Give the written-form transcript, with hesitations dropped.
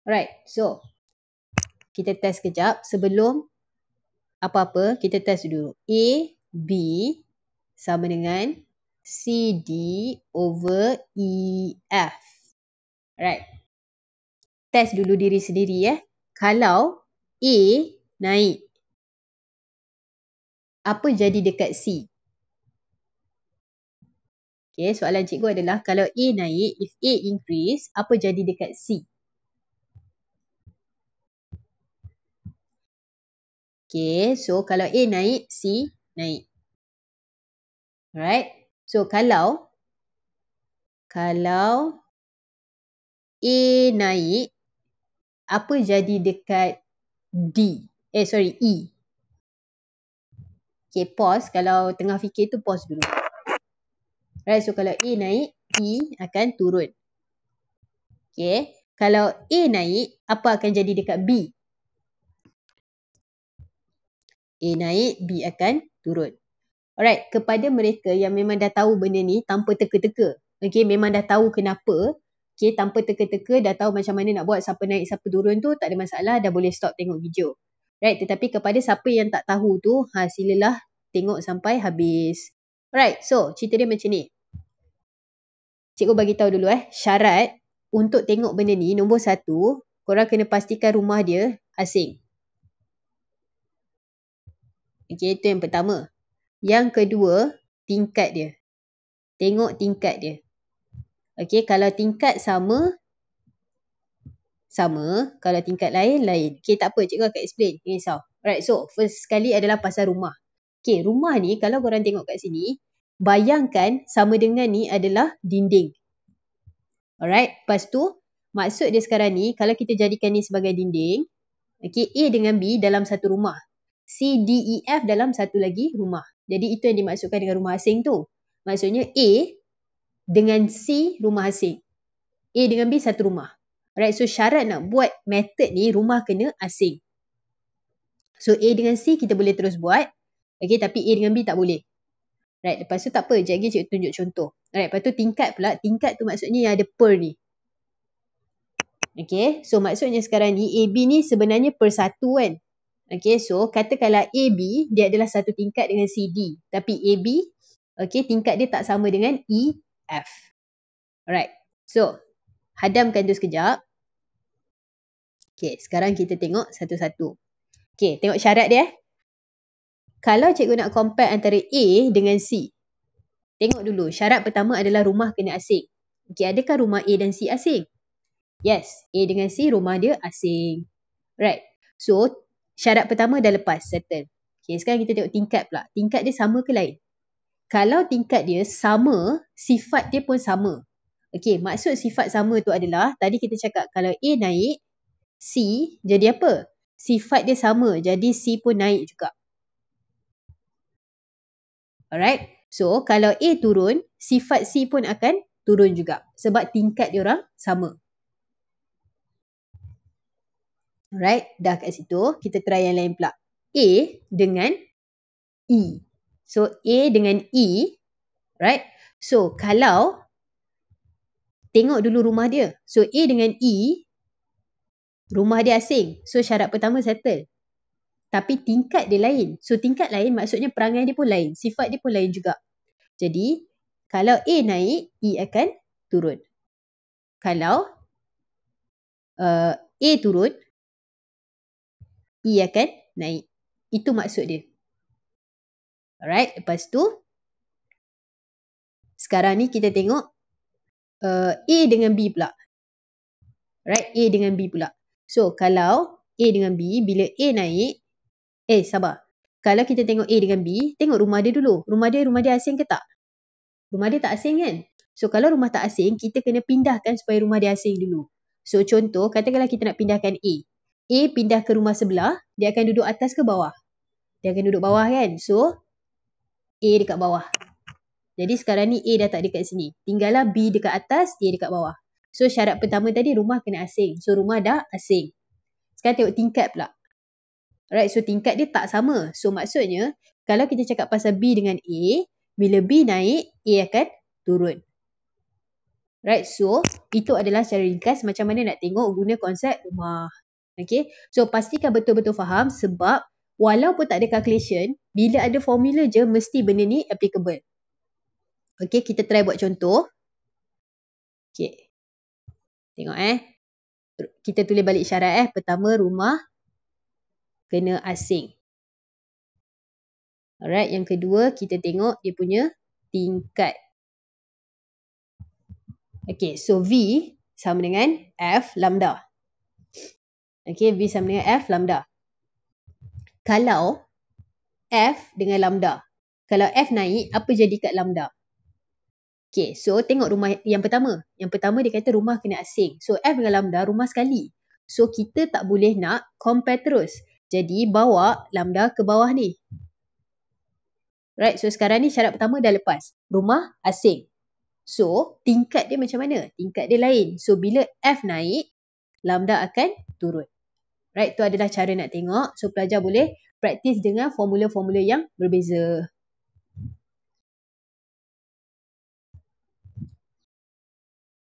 Alright, so kita test kejap. Sebelum apa-apa, kita test dulu. A, B sama dengan CD over EF. Alright. Test dulu diri sendiri Kalau A naik, apa jadi dekat C? Okay, soalan cikgu adalah kalau A naik, if A increase, apa jadi dekat C? Okay, so kalau A naik, C naik. Alright. So kalau A naik, apa jadi dekat D? E. Okay, pause. Kalau tengah fikir tu pause dulu. Right, so kalau A naik, E akan turun. Okay, kalau A naik, apa akan jadi dekat B? A naik, B akan turun. Alright, kepada mereka yang memang dah tahu benda ni tanpa teka-teka. Okay, memang dah tahu kenapa. Okay, tanpa teka-teka dah tahu macam mana nak buat, siapa naik, siapa turun tu, tak ada masalah, dah boleh stop tengok video. Right, tetapi kepada siapa yang tak tahu tu, silalah tengok sampai habis. Alright, so cerita dia macam ni. Cikgu bagi tahu dulu syarat untuk tengok benda ni. Nombor 1, korang kena pastikan rumah dia asing. Okay, itu yang pertama. Yang kedua, tingkat dia. Tengok tingkat dia. Okay, kalau tingkat sama. Kalau tingkat lain. Okay, tak apa, cikgu akan explain. Risau. Alright, so first sekali adalah pasal rumah. Okay, rumah ni kalau korang tengok kat sini, bayangkan sama dengan ni adalah dinding. Alright, lepas tu maksud dia sekarang ni, kalau kita jadikan ni sebagai dinding, okay, A dengan B dalam satu rumah. C, D, E, F dalam satu lagi rumah. Jadi itu yang dimaksudkan dengan rumah asing tu. Maksudnya A dengan C rumah asing. A dengan B satu rumah. Alright, so syarat nak buat method ni, rumah kena asing. So A dengan C kita boleh terus buat. Okay, tapi A dengan B tak boleh. Right, lepas tu tak apa, sekejap lagi cikgu tunjuk contoh. Alright, lepas tu tingkat pula. Tingkat tu maksudnya yang ada per ni. Okay, so maksudnya sekarang ni AB ni sebenarnya per satu kan. Okay, so katakanlah AB dia adalah satu tingkat dengan CD. Tapi AB, okay, tingkat dia tak sama dengan EF. Alright, so hadamkan tu sekejap. Okay, sekarang kita tengok satu-satu. Okay, tengok syarat dia. Kalau cikgu nak compare antara A dengan C, tengok dulu. Syarat pertama adalah rumah kena asing. Okay, adakah rumah A dan C asing? Yes, A dengan C rumah dia asing. Right, so syarat pertama dah lepas, settle. Okay, sekarang kita tengok tingkat pula. Tingkat dia sama ke lain? Kalau tingkat dia sama, sifat dia pun sama. Okay, maksud sifat sama tu adalah, tadi kita cakap kalau A naik, C jadi apa? Sifat dia sama, jadi C pun naik juga. Alright, so kalau A turun, sifat C pun akan turun juga. Sebab tingkat dia orang sama. Alright, dah kat situ. Kita try yang lain pula. A dengan E. So, A dengan E. Right. So, kalau tengok dulu rumah dia. So, A dengan E, rumah dia asing. So, syarat pertama settle. Tapi tingkat dia lain. So, tingkat lain maksudnya perangai dia pun lain. Sifat dia pun lain juga. Jadi, kalau A naik, E akan turun. Kalau A turun, E akan naik. Itu maksud dia. Alright, lepas tu sekarang ni kita tengok A dengan B pula. Right, A dengan B pula. So, kalau A dengan B, bila A naik, sabar. Kalau kita tengok A dengan B, tengok rumah dia dulu. Rumah dia asing ke tak? Rumah dia tak asing kan? So, kalau rumah tak asing, kita kena pindahkan supaya rumah dia asing dulu. So, contoh, katakanlah kita nak pindahkan A. A pindah ke rumah sebelah, dia akan duduk atas ke bawah? Dia akan duduk bawah kan? So, A dekat bawah. Jadi sekarang ni A dah tak dekat sini. Tinggallah B dekat atas, A dekat bawah. So syarat pertama tadi rumah kena asing. So rumah dah asing. Sekarang tengok tingkat pula. Alright, so tingkat dia tak sama. So maksudnya, kalau kita cakap pasal B dengan A, bila B naik, A akan turun. Right, so itu adalah secara ringkas macam mana nak tengok guna konsep rumah. Okay, so pastikan betul-betul faham sebab walaupun tak ada calculation, bila ada formula je mesti benda ni applicable. Okay, kita try buat contoh. Okay, tengok kita tulis balik syarat pertama rumah kena asing. Alright, yang kedua kita tengok dia punya tingkat. Okay, so V sama dengan F lambda. Okay, V sama dengan F lambda. Kalau F dengan lambda. Kalau F naik, apa jadi kat lambda? Okay, so tengok rumah yang pertama. Yang pertama dia kata rumah kena asing. So F dengan lambda rumah sekali. So kita tak boleh nak compare terus. Jadi bawa lambda ke bawah ni. Right, so sekarang ni syarat pertama dah lepas. Rumah asing. So tingkat dia macam mana? Tingkat dia lain. So bila F naik, lambda akan turun. Right, tu adalah cara nak tengok. So pelajar boleh praktis dengan formula-formula yang berbeza.